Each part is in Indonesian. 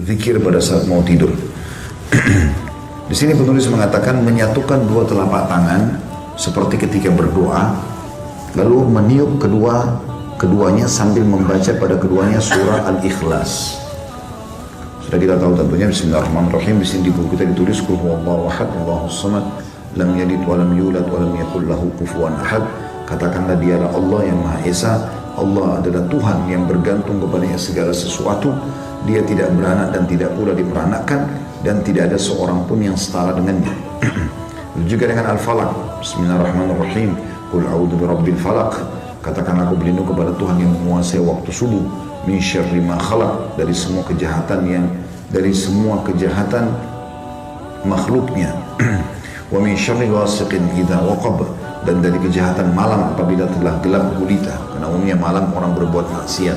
zikir pada saat mau tidur. Di sini penulis mengatakan menyatukan dua telapak tangan seperti ketika berdoa, lalu meniup keduanya sambil membaca pada keduanya surah Al-Ikhlas. Sudah kita tahu tentunya Bismillahirrahmanirrahim. Di sini di buku kita ditulis Qul huwallahu ahad, Allahus samad, lam yalid wa lam yulad wa lam yakul lahu kufuwan ahad. Katakanlah dialah Allah yang Maha Esa. Allah adalah Tuhan yang bergantung kepadanya segala sesuatu. Dia tidak beranak dan tidak pula diperanakkan, dan tidak ada seorang pun yang setara dengannya. Juga dengan Al-Falaq, Bismillahirrahmanirrahim, Qul a'udzu birabbil falaq. Katakan aku berlindung kepada Tuhan yang menguasai waktu subuh, min syarri ma khalaq, dari semua kejahatan makhluknya, wa min syarri ghasiqin idza waqab, dan dari kejahatan malam apabila telah gelap gulita, karena umumnya malam orang berbuat maksiat.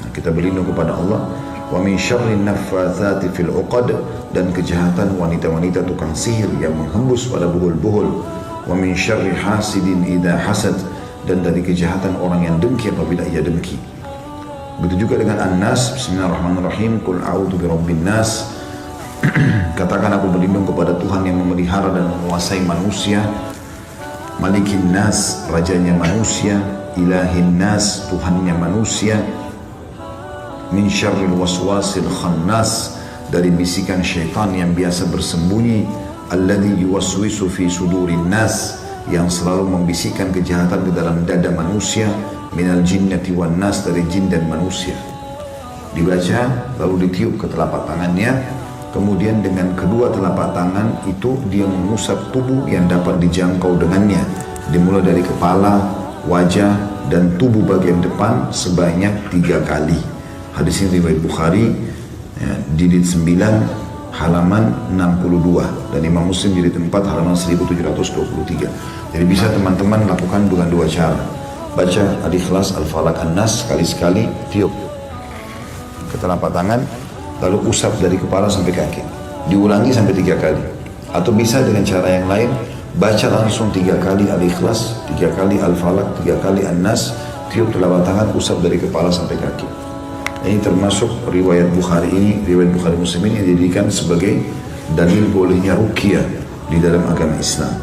Nah, kita berlindung kepada Allah. Wa min syarri naffatsati fil 'uqad, dan kejahatan wanita-wanita tukang sihir yang menghembus pada buhul-buhul. Wa min syarri hasidin idza hasad, dan dari kejahatan orang yang dengki apabila ia dengki. Begitu juga dengan An-Nas, Bismillahirrahmanirrahim, Qul a'udzu birabbin nas. Katakan aku berlindung kepada Tuhan yang memelihara dan menguasai manusia, Malikin Nas, rajanya manusia, Ilahin Nas, Tuhannya manusia, min syarril waswasil khannas, dari bisikan syaitan yang biasa bersembunyi, alladzi yuwaswisu fi sudurin nas, yang selalu membisikkan kejahatan ke dalam dada manusia, minal jinnati wan nas, dari jin dan manusia. Dibaca lalu ditiup ke telapak tangannya, kemudian dengan kedua telapak tangan itu dia mengusap tubuh yang dapat dijangkau dengannya, dimulai dari kepala, wajah, dan tubuh bagian depan sebanyak 3 kali. Hadis ini riwayat Bukhari, jilid 9 halaman 62, dan Imam Muslim jilid 4 halaman 1723. Jadi bisa teman-teman lakukan dengan 2 cara. Baca Al-Ikhlas, Al-Falaq, An-Nas sekali-sekali, tiup ke telapak tangan, lalu usap dari kepala sampai kaki. Diulangi sampai 3 kali. Atau bisa dengan cara yang lain, baca langsung 3 kali Al-Ikhlas, 3 kali Al-Falaq, 3 kali An-Nas, tiup telapak tangan, usap dari kepala sampai kaki. Ini termasuk riwayat Bukhari ini, riwayat Bukhari Muslim ini dijadikan sebagai dalil bolehnya ruqyah di dalam agama Islam.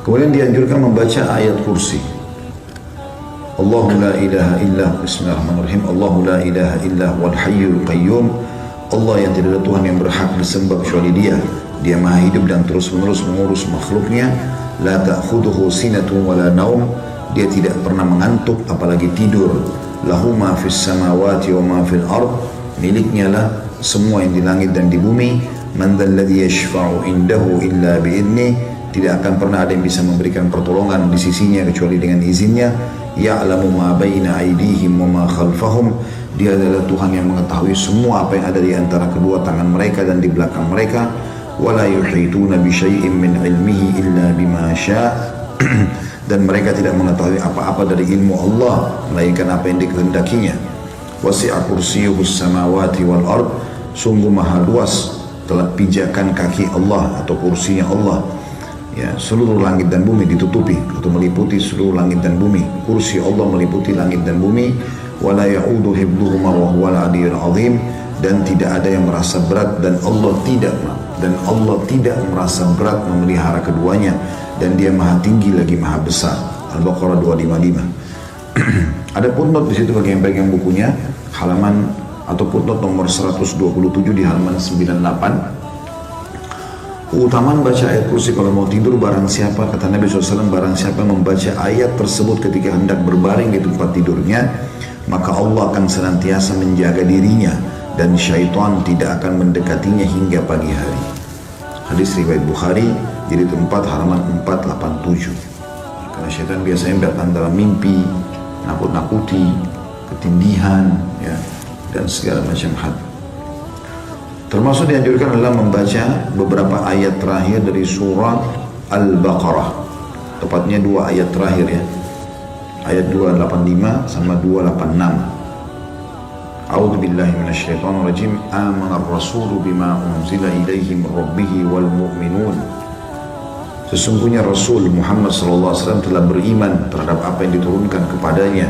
Kemudian dianjurkan membaca ayat kursi. Allahu la ilaha illa, Bismillahirrahmanirrahim, Allahu la ilaha illa wal hayyul qayyum. Allah yang tidak ada Tuhan yang berhak disembah kecuali Dia. Dia Maha hidup dan terus-menerus mengurus makhluknya. La ta'khudhuhu sinatun wala naum. Dia tidak pernah mengantuk apalagi tidur. Lahu ma fis samawati wa ma fil ard, miliknya lah semua yang di langit dan di bumi. Man dzal ladzi yashfa'u indahu illa bi'idni, tidak akan pernah ada yang bisa memberikan pertolongan di sisinya kecuali dengan izinnya. Ya'lamu ma baina aydihim wa ma khalfahum, dia adalah Tuhan yang mengetahui semua apa yang ada di antara kedua tangan mereka dan di belakang mereka. Wala yuhituna bi syai'in min ilmihi illa bima syaa, dan mereka tidak mengetahui apa-apa dari ilmu Allah melainkan apa yang dikehendakinya. Wasi'a kursiyyuhus samawati wal ard, sungguh maha luas telah pijakan kaki Allah atau kursinya Allah, ya, seluruh langit dan bumi ditutupi atau meliputi seluruh langit dan bumi. Kursi Allah meliputi langit dan bumi. Wala ya'udu hibduhuma wa huwal 'aliyyul 'azim, dan tidak ada yang merasa berat dan Allah tidak merasa berat memelihara keduanya, dan Dia Maha tinggi lagi Maha besar. Al-Baqarah 255. Ada footnote di situ bagi yang pegang bukunya, halaman atau footnote nomor 127 di halaman 98. Keutamaan baca ayat kursi kalau mau tidur, barang siapa, kata Nabi SAW, barang siapa membaca ayat tersebut ketika hendak berbaring di tempat tidurnya, maka Allah akan senantiasa menjaga dirinya dan syaitan tidak akan mendekatinya hingga pagi hari. Hadis riwayat Bukhari, jilid 4 halaman 487. Karena syaitan biasanya datang dalam mimpi, nakut-nakuti, ketindihan, ya, dan segala macam hal. Termasuk dianjurkan adalah membaca beberapa ayat terakhir dari surah Al-Baqarah, tepatnya 2 ayat terakhir, ya, ayat 285 sama 286. A'udzu billahi minasyaitonir rajim. Amanar rasulu bima unzila ilaihi min rabbih wal mu'minun. Sesungguhnya Rasul Muhammad SAW telah beriman terhadap apa yang diturunkan kepadanya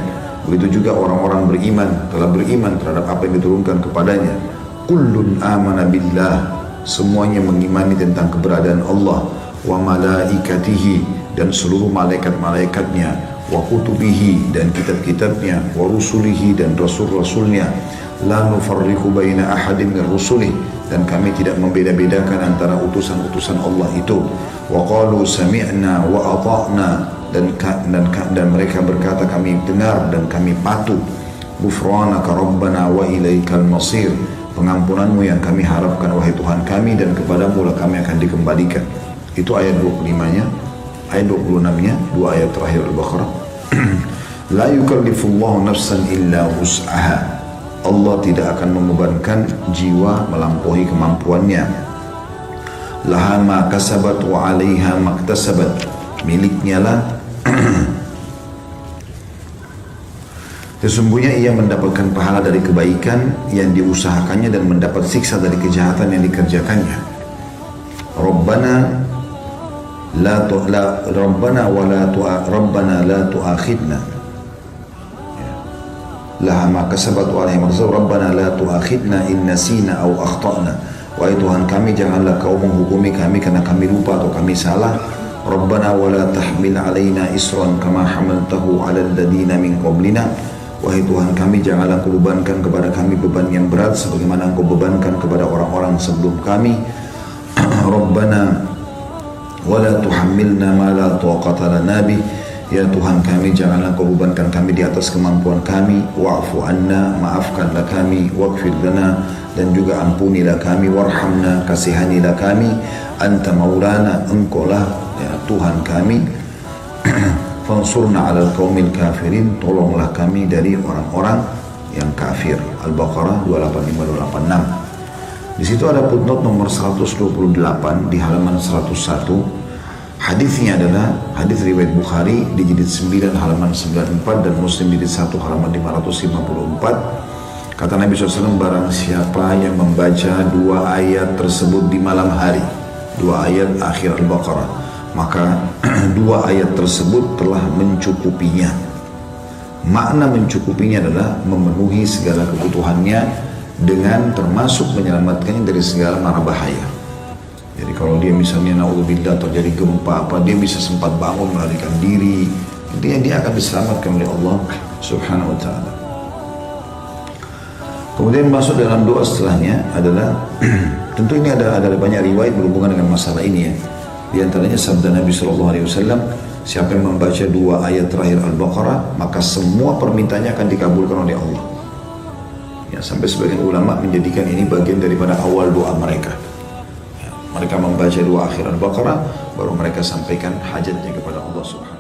Begitu juga orang-orang beriman, telah beriman terhadap apa yang diturunkan kepadanya. Kullun amana billah, semuanya mengimani tentang keberadaan Allah, wa malaikatihi, dan seluruh malaikat-malaikatnya, wa kutubihi, dan kitab-kitabnya, wa rusulihi, dan rasul-rasulnya, la nufarriqu baina ahadin min rusulih, dan kami tidak membeda-bedakan antara utusan-utusan Allah itu. Wa qalu sami'na wa ata'na, dan mereka berkata kami dengar dan kami patuh. Ghufranaka rabbana wa ilaikal masir, pengampunanmu yang kami harapkan wahai Tuhan kami, dan kepadamu lah kami akan dikembalikan. Itu ayat 25-nya. Ayat 26-nya, dua ayat terakhir Al-Baqarah. La yukallifullahu nafsan illa wus'aha, Allah tidak akan membebankan jiwa melampaui kemampuannya. Laha ma kasabat wa 'alaiha maktasabat, miliknya lah sesungguhnya ia mendapatkan pahala dari kebaikan yang diusahakannya dan mendapat siksa dari kejahatan yang dikerjakannya. Rabbana la tu'akhidna, laha ma kasabat wa 'alaiha maktasabat, Rabbana la tu'akhidna in nasina aw akhtana, wahai Tuhan kami janganlah kau menghukumi kami karena kami lupa atau kami salah. Rabbana wa la tahmil alaina isran kama hamaltahu 'alal ladina min qablina, wahai Tuhan kami janganlah kau bebankan kepada kami beban yang berat sebagaimana engkau bebankan kepada orang-orang sebelum kami. Rabbana wa la tuhammilna ma la taqata lana bih, ya Tuhan kami janganlah kau bebankan kami di atas kemampuan kami. Wa'fu anna, maafkanlah kami. Waghfir lana, dan juga ampunilah kami. Warhamna, kasihanilah kami. Anta maulana, engkau lah ya Tuhan kami. Fansurna 'alal qaumil kafirin, tolonglah kami dari orang-orang yang kafir. Al-Baqarah 285-286. Di situ ada footnote nomor 128 di halaman 101. Hadisnya adalah hadis riwayat Bukhari di jilid 9 halaman 94 dan Muslim jilid 1 halaman 554. Kata Nabi SAW, barang siapa yang membaca dua ayat tersebut di malam hari, dua ayat akhir Al-Baqarah, maka dua ayat tersebut telah mencukupinya. Makna mencukupinya adalah memenuhi segala kebutuhannya dengan termasuk menyelamatkannya dari segala mara bahaya. Jadi kalau dia misalnya naudzubillah terjadi gempa apa, dia bisa sempat bangun melarikan diri, intinya dia akan diselamatkan oleh Allah Subhanahu wa ta'ala. Kemudian masuk dalam doa setelahnya adalah tentu ini ada banyak riwayat berhubungan dengan masalah ini ya. Di antaranya sabda Nabi SAW, siapa yang membaca dua ayat terakhir Al-Baqarah, maka semua permintaannya akan dikabulkan oleh Allah. Ya, sampai sebagian ulama menjadikan ini bagian daripada awal doa mereka. Ya, mereka membaca dua akhir Al-Baqarah, baru mereka sampaikan hajatnya kepada Allah Subhanahu.